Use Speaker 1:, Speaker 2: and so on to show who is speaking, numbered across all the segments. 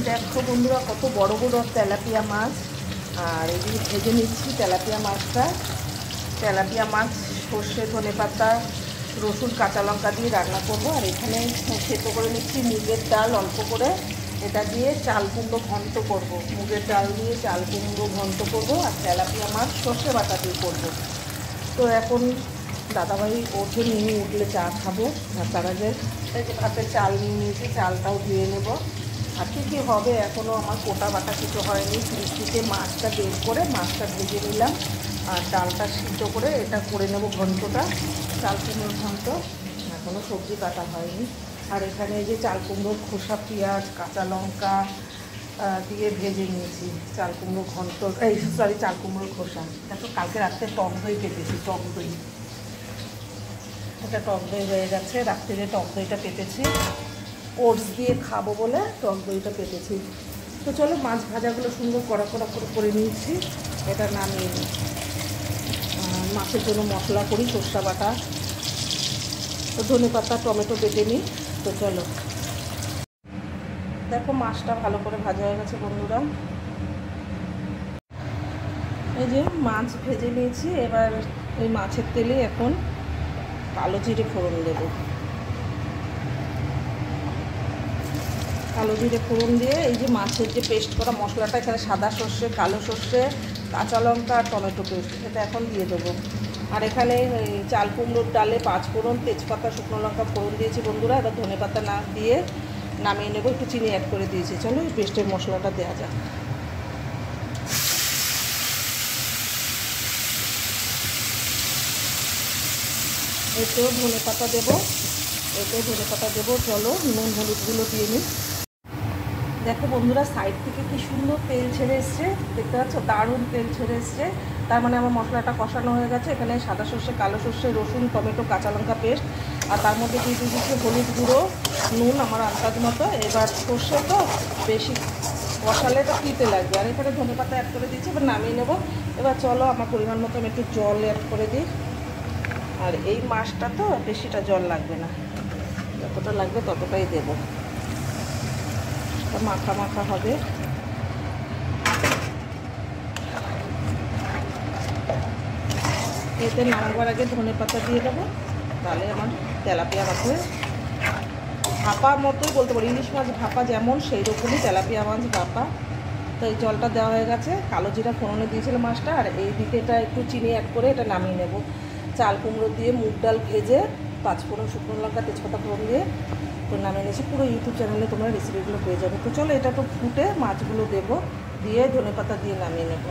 Speaker 1: দেখো বন্ধুরা কত বড় বড় তেলাপিয়া মাছ, আর এই ভেজে নিচ্ছি তেলাপিয়া মাছটা। তেলাপিয়া মাছ সর্ষে, ধনেপাতা, রসুন, কাঁচা লঙ্কা দিয়ে রান্না করব। আর এখানে সেদ্ধ করে নিচ্ছি মুগের ডাল অল্প করে, এটা দিয়ে চাল কুমড়ো ঘন্ট করব। মুগের ডাল দিয়ে চাল কুমড়ো ঘন্ট করব, আর তেলাপিয়া মাছ সর্ষে বাটা দিয়ে করব। তো এখন দাদাভাই ওঠেনি, উঠলে চা খাবো। আর তার আগে এই যে ভাতের চাল নিয়ে নিয়েছি, চালটাও ধুয়ে নেব। আর কী হবে এখনও আমার কোটা বাটা কিছু হয়নি। ফ্রিজ থেকে মাছটা বের করে মাছটা ভেজে নিলাম, আর ডালটা সিদ্ধ করে এটা করে নেব ঘন্টটা, চাল কুমড়োর ঘন্ট। এখনও সবজি কাটা হয়নি। আর এখানে এই যে চাল কুমড়োর খোসা, পেঁয়াজ, কাঁচা লঙ্কা দিয়ে ভেজে নিয়েছি চাল কুমড়ো ঘন্ট, চাল কুমড়োর খোসা। দেখো কালকে রাত্রে টক দই পেতেছি, টক দই, এটা টক দই হয়ে গেছে। রাত্রিরে টক দইটা পেতেছি, ওটস দিয়ে খাবো বলে টক দইটা পেতেছি। তো চলো মাছ ভাজাগুলো সুন্দর কড়া কড়া করে নিয়েছি, এটা নামিয়ে নিই। মাছের জন্য মশলা করি, সর্ষে বাটা, তো ধনেপাতা, টমেটো বেটে নিই। তো চলো, দেখো মাছটা ভালো করে ভাজা হয়ে গেছে বন্ধুরা। এই যে মাছ ভেজে নিয়েছি, এবার এই মাছের তেলে এখন কালো জিরে ফোড়ন দেবো। কালো জিরে ফোড়ন দিয়ে এই যে মাছের যে পেস্ট করা মশলাটা, এখানে সাদা সর্ষে, কালো সর্ষে, কাঁচা লঙ্কা আর টমেটো পেস্ট, এটা এখন দিয়ে দেবো। আর এখানে চাল কুমড়োর ডালে 5 ফোড়ন, তেজপাতা, শুকনো লঙ্কা ফোড়ন দিয়েছি বন্ধুরা। এবার ধনেপাতা না দিয়ে নামিয়ে নেবো, একটু চিনি অ্যাড করে দিয়েছি। চলো এই পেস্টের মশলাটা দেওয়া যাক। এতেও ধনেপাতা দেবো, চলো নুন হলুদগুলো দিয়ে নিই। দেখো বন্ধুরা সাইড থেকে কি সুন্দর তেল ছেড়ে এসছে, দেখতে পাচ্ছ, দারুণ তেল ছেড়ে এসছে। তার মানে আমার মশলাটা কষানো হয়ে গেছে। এখানে সাদা সর্ষে, কালো সর্ষে, রসুন, টমেটো, কাঁচা লঙ্কা পেস্ট, আর তার মধ্যে দিয়ে দিয়েছি হলুদ গুঁড়ো, নুন আমার আন্দাজ মতো। এবার সর্ষে তো বেশি কষালে তো দিতে লাগবে। আর এখানে ধনেপাতা অ্যাড করে দিয়েছি, এবার নামিয়ে নেবো। এবার চলো আমার পরিমাণ মতো আমি একটু জল অ্যাড করে দিই। আর এই মাছটা তো বেশিটা জল লাগবে না, যতটা লাগবে ততটাই দেবো, মাখা মাখা হবে। এতে নামাবার আগে ধনেপাতা দিয়ে দেবো, তাহলে আমার তেলাপিয়া মাছের ভাপা মতোই বলতে পারি, ইলিশ মাছ ভাপা যেমন সেই রকমই তেলাপিয়া মাছ ভাপা। তো এই জলটা দেওয়া হয়ে গেছে, কালো জিরা ফোড়নে দিয়েছিল মাছটা। আর এই দিকে এটা একটু চিনি অ্যাড করে এটা নামিয়ে নেব। চাল কুমড়ো দিয়ে মুগ ডাল ভেজে 5 ফোড়ন, শুকনো লঙ্কা, তেজপাতা ফোড়ন দিয়ে তো নামিয়ে নিয়েছি। পুরো ইউটিউব চ্যানেলে তোমরা রেসিপিগুলো পেয়ে যাবে। তো চলো এটা একটু ফুটে মাছগুলো দেবো, দিয়ে ধনেপাতা দিয়ে নামিয়ে নেব।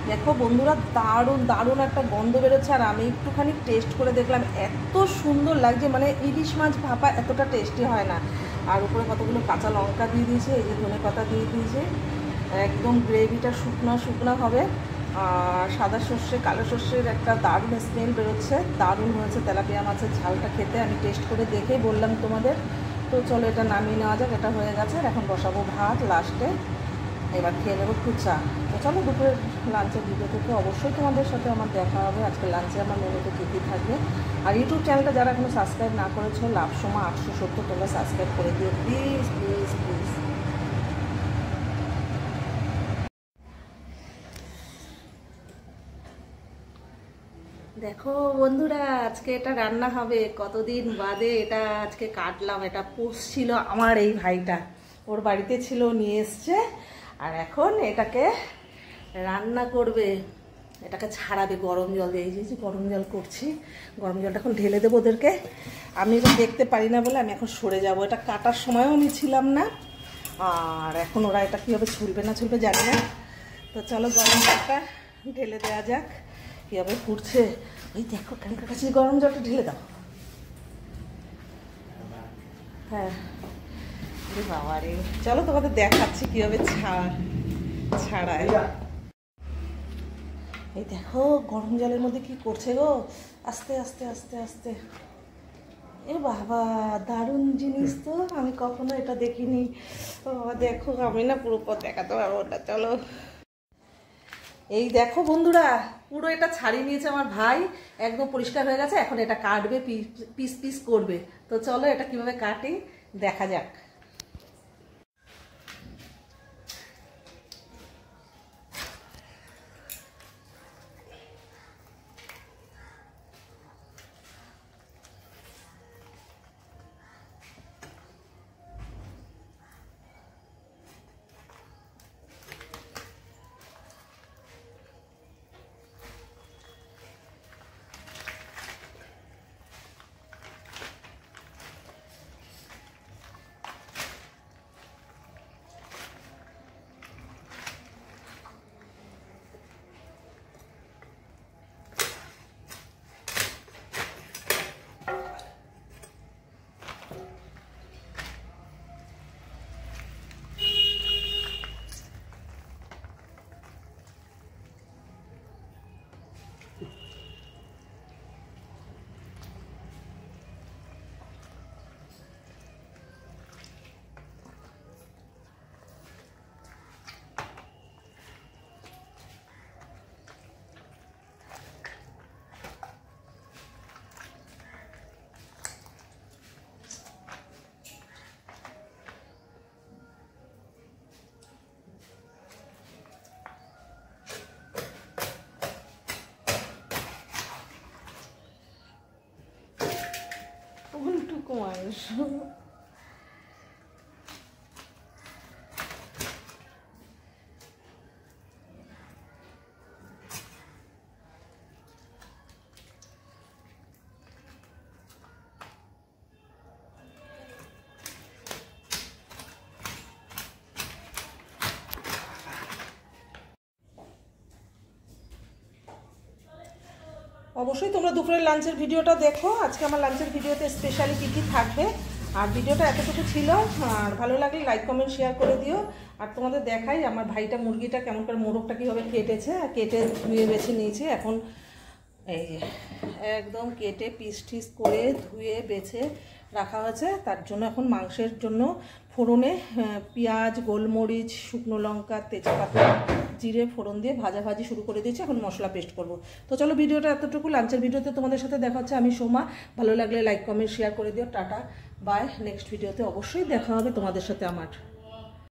Speaker 1: দেখো বন্ধুরা দারুণ দারুণ একটা গন্ধ বেরোচ্ছে। আর আমি একটুখানি টেস্ট করে দেখলাম, এত সুন্দর লাগছে, মানে ইলিশ মাছ ভাপা এতটা টেস্টি হয় না। আর উপরে কতগুলো কাঁচা লঙ্কা দিয়ে দিয়েছে, এই যে ধনেপাতা দিয়ে দিয়েছে, একদম গ্রেভিটা শুকনো শুকনো হবে। আর সাদা সর্ষে, কালো সর্ষের একটা দারুণ স্মেল বেরোচ্ছে, দারুণ হয়েছে তেলাপিয়া মাছের ঝালটা খেতে। আমি টেস্ট করে দেখেই বললাম তোমাদের। তো চলো এটা নামিয়ে নেওয়া যাক, এটা হয়ে গেছে। আর এখন বসাবো ভাত লাস্টে, এবার খেয়ে নেবো একটু চা। তো চলো দুপুরের লাঞ্চের ভিডিও থেকে অবশ্যই তোমাদের সাথে আমার দেখা হবে। আজকে লাঞ্চে আমার মেনুতে কী থাকবে। আর ইউটিউব চ্যানেলটা যারা এখনো সাবস্ক্রাইব না করেছো, লাভসমা 870, তোমরা সাবস্ক্রাইব করে দিও প্লিজ প্লিজ প্লিজ। দেখো বন্ধুরা আজকে এটা রান্না হবে, কতদিন বাদে এটা আজকে কাটলাম। এটা পুষছিল আমার এই ভাইটা, ওর বাড়িতে ছিল, নিয়ে এসছে। আর এখন এটাকে রান্না করবে, এটাকে ছাড়াবে গরম জল দিয়ে। এই যে গরম জল করছি, গরম জলটা এখন ঢেলে দেবো ওদেরকে। আমি এটা দেখতে পারি না বলে আমি এখন সরে যাব। এটা কাটার সময়ও আমি ছিলাম না, আর এখন ওরা এটা কীভাবে ছুলবে না ছুলবে জানি না। তো চলো গরম জলটা ঢেলে দেওয়া যাক, কীভাবে ফুটছে। ওই দেখো কানকার কাছে গরম জলটা ঢেলে দাও। হ্যাঁ বাবা রে, চলো তোমাদের দেখাচ্ছি কীভাবে ছাড়ায়। এই দেখো গরম জলের মধ্যে কি করছে গো, আস্তে আস্তে আস্তে আস্তে। এ বাবা দারুণ জিনিস তো, আমি কখনো এটা দেখিনি। ও বাবা দেখো, আমি না পুরো পথ দেখাতে পারবো না। চলো এই দেখো বন্ধুরা, পুরো এটা ছাড়িয়ে নিয়েছে আমার ভাই, একদম পরিষ্কার হয়ে গেছে। এখন এটা কাটবে, পিস পিস করবে। তো চলো এটা কিভাবে কাটি দেখা যাক। উল্টুকু মাংস অবশ্যই তোমরা দুপুরের লাঞ্চের ভিডিওটা দেখো। আজকে আমার লাঞ্চের ভিডিওতে স্পেশালি কী কী থাকবে, আর ভিডিওটা এতটুকু ছিল। আর ভালো লাগলে লাইক কমেন্ট শেয়ার করে দিও। আর তোমাদের দেখাই আমার ভাইটা মুরগিটা কেমন করে মোরগটা কীভাবে কেটেছে, আর কেটে ধুয়ে বেছে নিয়েছে। এখন এই যে একদম কেটে পিস টিস করে ধুয়ে বেছে রাখা হয়েছে। তার জন্য এখন মাংসের জন্য ফোড়নে পেঁয়াজ, গোলমরিচ, শুকনো লঙ্কা, তেজপাতা, জিরে ফোড়ন দিয়ে ভাজাভাজি শুরু করে দিয়েছি। এখন মশলা পেস্ট করব। তো চলো ভিডিওটা এতটুকু। লাঞ্চের ভিডিওতে তোমাদের সাথে দেখা হচ্ছে। আমি সোমা। ভালো লাগলে লাইক কমেন্ট শেয়ার করে দিও। Tata bye. নেক্সট ভিডিওতে অবশ্যই দেখা হবে তোমাদের সাথে আমার।